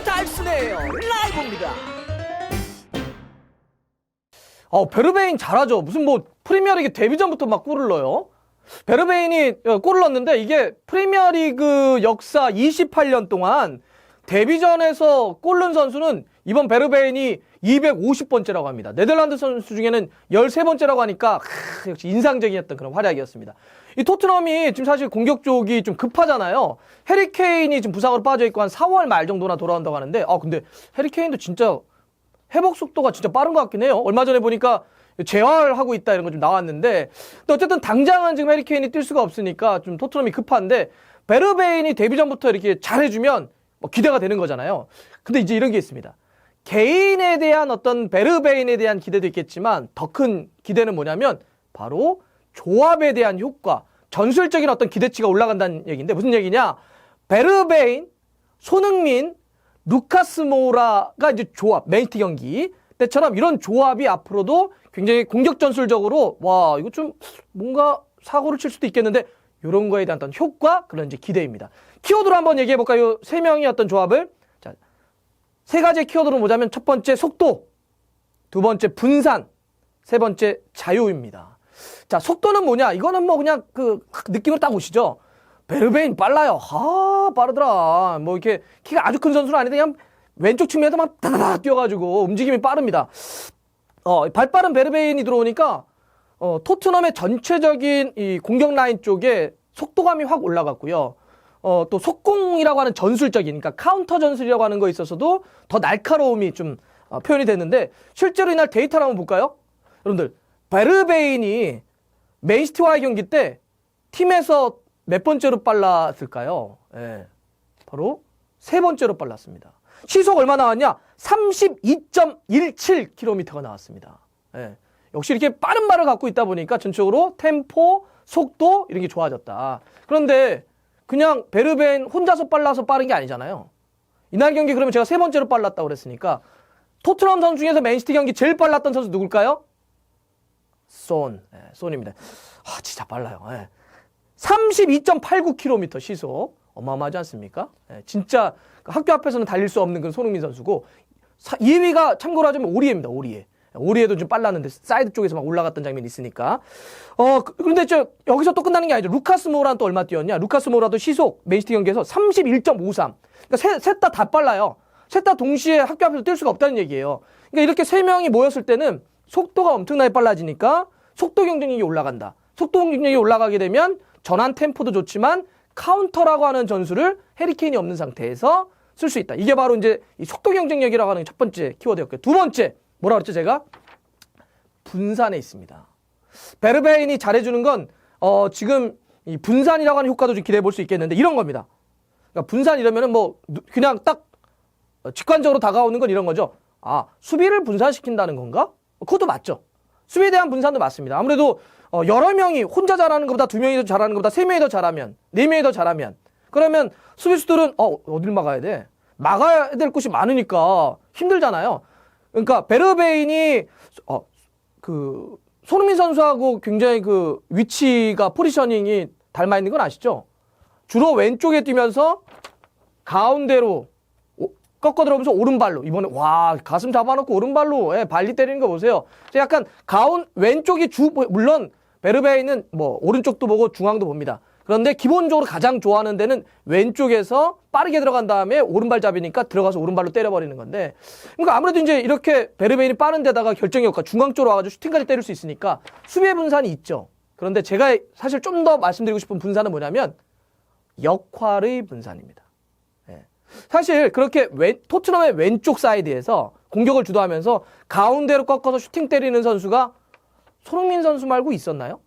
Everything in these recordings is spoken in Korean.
달스네요. 라이브입니다. 베르베인 잘하죠. 무슨 뭐 프리미어리그 데뷔전부터 막 골을 넣어요. 베르베인이 골을 넣었는데 이게 프리미어리그 역사 28년 동안 데뷔전에서 골 넣은 선수는 이번 베르베인이 250번째라고 합니다. 네덜란드 선수 중에는 13번째라고 하니까 역시 인상적이었던 그런 활약이었습니다. 이 토트넘이 지금 사실 공격 쪽이 좀 급하잖아요. 해리 케인이 지금 부상으로 빠져있고 한 4월 말 정도나 돌아온다고 하는데 근데 해리 케인도 진짜 회복 속도가 진짜 빠른 것 같긴 해요. 얼마 전에 보니까 재활하고 있다 이런 거 좀 나왔는데 근데 어쨌든 당장은 지금 해리 케인이 뛸 수가 없으니까 좀 토트넘이 급한데 베르베인이 데뷔전부터 이렇게 잘해주면 기대가 되는 거잖아요. 근데 이제 이런 게 있습니다. 개인에 대한 어떤 베르베인에 대한 기대도 있겠지만 더 큰 기대는 뭐냐면 바로 조합에 대한 효과, 전술적인 어떤 기대치가 올라간다는 얘기인데 무슨 얘기냐? 베르베인, 손흥민, 루카스 모우라가 이제 조합, 맨시티 경기 때처럼 이런 조합이 앞으로도 굉장히 공격 전술적으로 와 이거 좀 뭔가 사고를 칠 수도 있겠는데 이런 거에 대한 어떤 효과, 그런 이제 기대입니다. 키워드로 한번 얘기해 볼까요? 세 명의 어떤 조합을. 자, 세 가지 키워드로 보자면 첫 번째 속도, 두 번째 분산, 세 번째 자유입니다. 자, 속도는 뭐냐? 이거는 뭐 그냥 그 느낌으로 딱 오시죠? 베르베인 빨라요. 빠르더라. 뭐 이렇게 키가 아주 큰 선수는 아닌데 그냥 왼쪽 측면에서 막 다다닥 뛰어가지고 움직임이 빠릅니다. 발빠른 베르베인이 들어오니까 토트넘의 전체적인 이 공격 라인 쪽에 속도감이 확 올라갔고요. 또 속공이라고 하는 전술적인, 그러니까 카운터 전술이라고 하는 거에 있어서도 더 날카로움이 좀 표현이 됐는데 실제로 이날 데이터를 한번 볼까요? 여러분들, 베르베인이 맨시티와의 경기 때 팀에서 몇 번째로 빨랐을까요? 예, 바로 세 번째로 빨랐습니다. 시속 얼마 나왔냐? 32.17km가 나왔습니다. 예, 역시 이렇게 빠른 발을 갖고 있다 보니까 전적으로 템포, 속도 이런 게 좋아졌다. 그런데 그냥 베르베인 혼자서 빨라서 빠른 게 아니잖아요. 이날 경기 그러면 제가 세 번째로 빨랐다고 그랬으니까 토트넘 선수 중에서 맨시티 경기 제일 빨랐던 선수 누굴까요? 손입니다. 진짜 빨라요. 32.89km 시속. 어마어마하지 않습니까? 진짜 학교 앞에서는 달릴 수 없는 그런 손흥민 선수고 2위가 참고로 하자면 오리에입니다. 오리에도 좀 빨랐는데 사이드 쪽에서 막 올라갔던 장면이 있으니까. 그런데 여기서 또 끝나는 게 아니죠. 루카스 모우라는 또 얼마 뛰었냐? 루카스 모우라도 시속 맨시티 경기에서 31.53. 그러니까 셋 다 빨라요. 셋 다 동시에 학교 앞에서 뛸 수가 없다는 얘기예요. 그러니까 이렇게 세 명이 모였을 때는 속도가 엄청나게 빨라지니까 속도 경쟁력이 올라간다. 속도 경쟁력이 올라가게 되면 전환 템포도 좋지만 카운터라고 하는 전술을 해리 케인이 없는 상태에서 쓸 수 있다. 이게 바로 이제 이 속도 경쟁력이라고 하는 첫 번째 키워드였고요. 두 번째, 뭐라 그랬죠, 제가? 분산에 있습니다. 베르베인이 잘해주는 건, 지금 이 분산이라고 하는 효과도 좀 기대해 볼 수 있겠는데, 이런 겁니다. 그러니까 분산 이러면은 뭐, 그냥 딱, 직관적으로 다가오는 건 이런 거죠. 수비를 분산시킨다는 건가? 그것도 맞죠. 수비에 대한 분산도 맞습니다. 아무래도, 여러 명이 혼자 잘하는 것보다 두 명이 더 잘하는 것보다 세 명이 더 잘하면, 네 명이 더 잘하면, 그러면 수비수들은, 어딜 막아야 돼? 막아야 될 곳이 많으니까 힘들잖아요. 그러니까 베르베인이 손흥민 선수하고 굉장히 그 위치가 포지셔닝이 닮아 있는 건 아시죠? 주로 왼쪽에 뛰면서 가운데로 꺾어 들어오면서 오른발로, 이번에 와 가슴 잡아놓고 오른발로 발리 때리는 거 보세요. 약간 왼쪽이 물론 베르베인은 뭐 오른쪽도 보고 중앙도 봅니다. 그런데 기본적으로 가장 좋아하는 데는 왼쪽에서 빠르게 들어간 다음에 오른발잡이니까 들어가서 오른발로 때려버리는 건데, 그러니까 아무래도 이제 이렇게 베르베인이 빠른 데다가 결정력 효과, 중앙 쪽으로 와가지고 슈팅까지 때릴 수 있으니까 수비의 분산이 있죠. 그런데 제가 사실 좀 더 말씀드리고 싶은 분산은 뭐냐면 역할의 분산입니다. 사실 그렇게 토트넘의 왼쪽 사이드에서 공격을 주도하면서 가운데로 꺾어서 슈팅 때리는 선수가 손흥민 선수 말고 있었나요?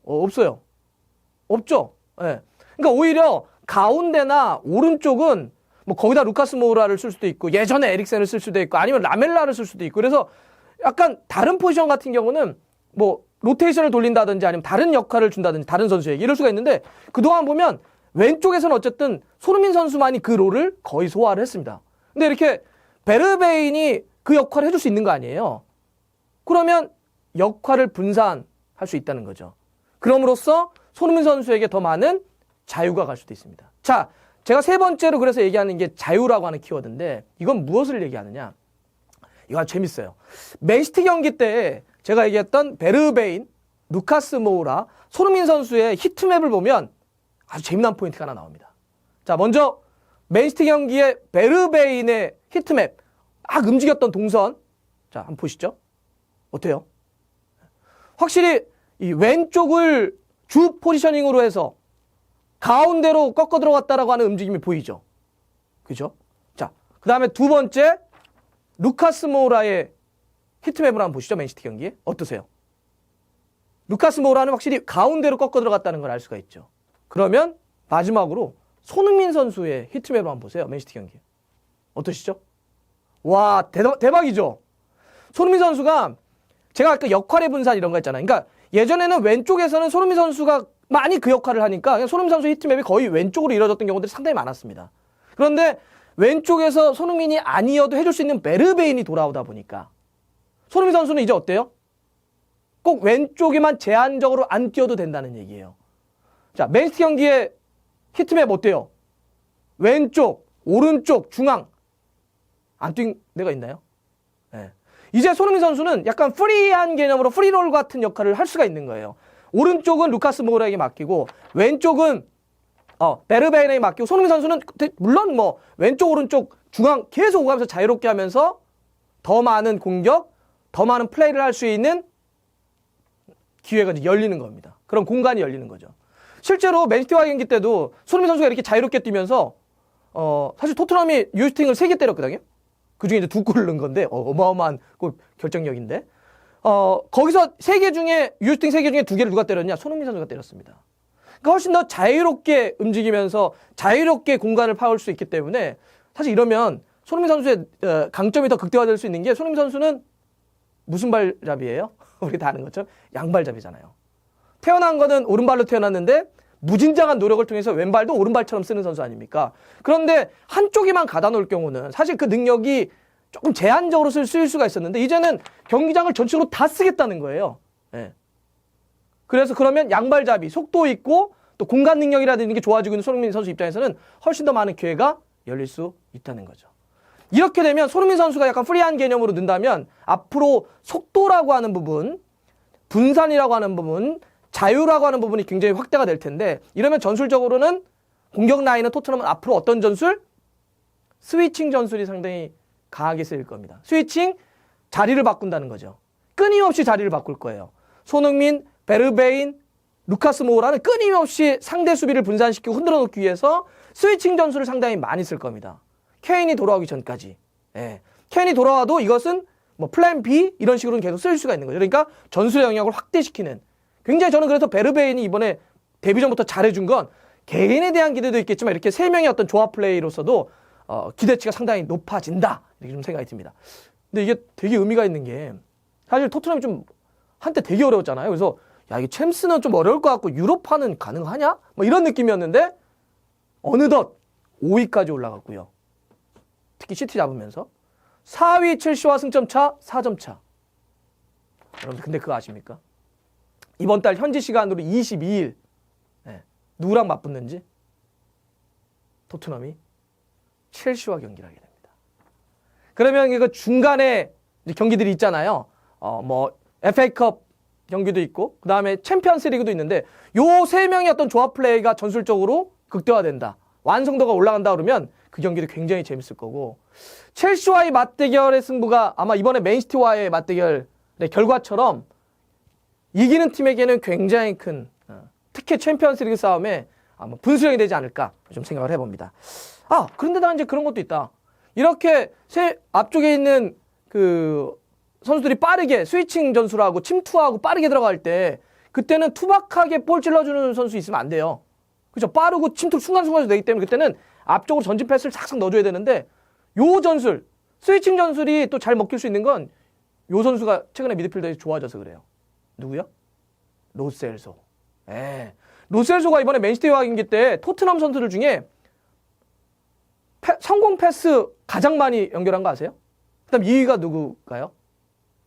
없어요. 없죠. 그러니까 오히려 가운데나 오른쪽은 뭐 거기다 루카스 모우라를 쓸 수도 있고 예전에 에릭센을 쓸 수도 있고 아니면 라멜라를 쓸 수도 있고 그래서 약간 다른 포지션 같은 경우는 뭐 로테이션을 돌린다든지 아니면 다른 역할을 준다든지 다른 선수에게 이럴 수가 있는데 그동안 보면 왼쪽에서는 어쨌든 손흥민 선수만이 그 롤을 거의 소화를 했습니다. 근데 이렇게 베르베인이 그 역할을 해줄 수 있는 거 아니에요. 그러면 역할을 분산할 수 있다는 거죠. 그럼으로써 손흥민 선수에게 더 많은 자유가 갈 수도 있습니다. 자, 제가 세 번째로 그래서 얘기하는 게 자유라고 하는 키워드인데 이건 무엇을 얘기하느냐? 이거 아주 재밌어요. 맨시티 경기 때 제가 얘기했던 베르베인, 루카스 모우라, 손흥민 선수의 히트맵을 보면 아주 재미난 포인트가 하나 나옵니다. 자, 먼저 맨시티 경기의 베르베인의 히트맵, 막 움직였던 동선. 자, 한번 보시죠. 어때요? 확실히 이 왼쪽을 주 포지셔닝으로 해서 가운데로 꺾어 들어갔다라고 하는 움직임이 보이죠. 그죠? 자, 그 다음에 두 번째 루카스 모우라의 히트맵을 한번 보시죠. 맨시티 경기. 어떠세요? 루카스 모우라는 확실히 가운데로 꺾어 들어갔다는 걸 알 수가 있죠. 그러면 마지막으로 손흥민 선수의 히트맵을 한번 보세요. 맨시티 경기. 어떠시죠? 와, 대박이죠? 손흥민 선수가 제가 아까 역할의 분산 이런 거 했잖아요. 그러니까 예전에는 왼쪽에서는 손흥민 선수가 많이 그 역할을 하니까 그냥 손흥민 선수 히트맵이 거의 왼쪽으로 이루어졌던 경우들이 상당히 많았습니다. 그런데 왼쪽에서 손흥민이 아니어도 해줄 수 있는 베르베인이 돌아오다 보니까 손흥민 선수는 이제 어때요? 꼭 왼쪽에만 제한적으로 안 뛰어도 된다는 얘기예요. 자, 맨시티 경기의 히트맵 어때요? 왼쪽, 오른쪽, 중앙 안 뛴 데가 있나요? 네. 이제 손흥민 선수는 약간 프리한 개념으로 프리롤 같은 역할을 할 수가 있는 거예요. 오른쪽은 루카스 모우라에게 맡기고 왼쪽은 베르베인에게 맡기고 손흥민 선수는 물론 뭐 왼쪽 오른쪽 중앙 계속 오가면서 자유롭게 하면서 더 많은 공격, 더 많은 플레이를 할 수 있는 기회가 이제 열리는 겁니다. 그런 공간이 열리는 거죠. 실제로 맨시티와 경기 때도 손흥민 선수가 이렇게 자유롭게 뛰면서 사실 토트넘이 유스팅을 3개 때렸거든요. 그중에 이제 2골을 넣은 건데 어마어마한 결정력인데 거기서 3개 중에 유스팅 3개 중에 2개를 누가 때렸냐? 손흥민 선수가 때렸습니다. 그러니까 훨씬 더 자유롭게 움직이면서 자유롭게 공간을 파올 수 있기 때문에 사실 이러면 손흥민 선수의 강점이 더 극대화될 수 있는 게 손흥민 선수는 무슨 발잡이에요? 우리 다 아는 것처럼 양발잡이잖아요. 태어난 거는 오른발로 태어났는데 무진장한 노력을 통해서 왼발도 오른발처럼 쓰는 선수 아닙니까? 그런데 한쪽에만 가다 놓을 경우는 사실 그 능력이 조금 제한적으로 쓰일 수가 있었는데 이제는 경기장을 전체로 다 쓰겠다는 거예요. 네. 그래서 그러면 양발잡이, 속도 있고 또 공간 능력이라든지 게 좋아지고 있는 손흥민 선수 입장에서는 훨씬 더 많은 기회가 열릴 수 있다는 거죠. 이렇게 되면 손흥민 선수가 약간 프리한 개념으로 는다면 앞으로 속도라고 하는 부분, 분산이라고 하는 부분, 자유라고 하는 부분이 굉장히 확대가 될 텐데 이러면 전술적으로는 공격 라인은 토트넘은 앞으로 어떤 전술? 스위칭 전술이 상당히 강하게 쓰일 겁니다. 스위칭, 자리를 바꾼다는 거죠. 끊임없이 자리를 바꿀 거예요. 손흥민, 베르베인, 루카스 모우라는 끊임없이 상대 수비를 분산시키고 흔들어 놓기 위해서 스위칭 전술을 상당히 많이 쓸 겁니다. 케인이 돌아오기 전까지. 예. 케인이 돌아와도 이것은 뭐 플랜 B 이런 식으로는 계속 쓸 수가 있는 거죠. 그러니까 전술의 영역을 확대시키는. 굉장히 저는 그래서 베르베인이 이번에 데뷔전부터 잘해준 건 개인에 대한 기대도 있겠지만 이렇게 3명의 어떤 조합 플레이로서도 기대치가 상당히 높아진다. 이렇게 좀 생각이 듭니다. 근데 이게 되게 의미가 있는 게 사실 토트넘이 좀 한때 되게 어려웠잖아요. 그래서 야, 이게 챔스는 좀 어려울 것 같고 유로파는 가능하냐? 뭐 이런 느낌이었는데 어느덧 5위까지 올라갔고요. 특히 시티 잡으면서 4위 첼시와 승점차 4점 차. 여러분들 근데 그거 아십니까? 이번 달 현지 시간으로 22일 누구랑 맞붙는지 토트넘이 첼시와 경기를 하게 됩니다. 그러면 이거 중간에 경기들이 있잖아요. 뭐 FA컵 경기도 있고 그 다음에 챔피언스 리그도 있는데 요 3명의 어떤 조합 플레이가 전술적으로 극대화된다. 완성도가 올라간다 그러면 그 경기도 굉장히 재밌을 거고 첼시와의 맞대결의 승부가 아마 이번에 맨시티와의 맞대결의 결과처럼 이기는 팀에게는 굉장히 큰 특히 챔피언스 리그 싸움에 아마 분수령이 되지 않을까 좀 생각을 해봅니다. 그런데다 이제 그런 것도 있다. 이렇게 앞쪽에 있는 그 선수들이 빠르게 스위칭 전술하고 침투하고 빠르게 들어갈 때 그때는 투박하게 볼 찔러주는 선수 있으면 안 돼요. 그렇죠? 빠르고 침투 순간순간에서 되기 때문에 그때는 앞쪽으로 전진 패스를 싹싹 넣어줘야 되는데 요 전술, 스위칭 전술이 또 잘 먹힐 수 있는 건 요 선수가 최근에 미드필더에 좋아져서 그래요. 누구요? 로셀소. 로셀소가 이번에 맨시티와 경기 때 토트넘 선수들 중에 성공 패스 가장 많이 연결한 거 아세요? 그 다음 2위가 누구가요?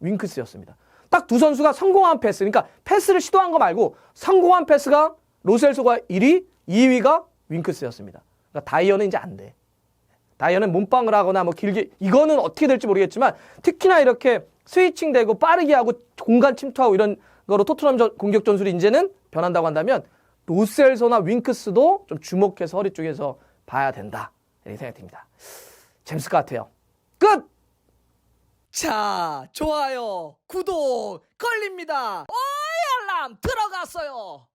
윙크스였습니다. 딱 두 선수가 성공한 패스, 그러니까 패스를 시도한 거 말고 성공한 패스가 로셀소가 1위, 2위가 윙크스였습니다. 그러니까 다이어는 이제 안 돼. 다이어는 몸빵을 하거나 뭐 길게 이거는 어떻게 될지 모르겠지만 특히나 이렇게 스위칭 되고 빠르게 하고 공간 침투하고 이런 거로 토트넘 공격 전술이 이제는 변한다고 한다면 로셀소나 윙크스도 좀 주목해서 허리 쪽에서 봐야 된다. 이렇게 생각이 듭니다. 재밌을 것 같아요. 끝! 자, 좋아요, 구독 걸립니다. 알람 들어갔어요.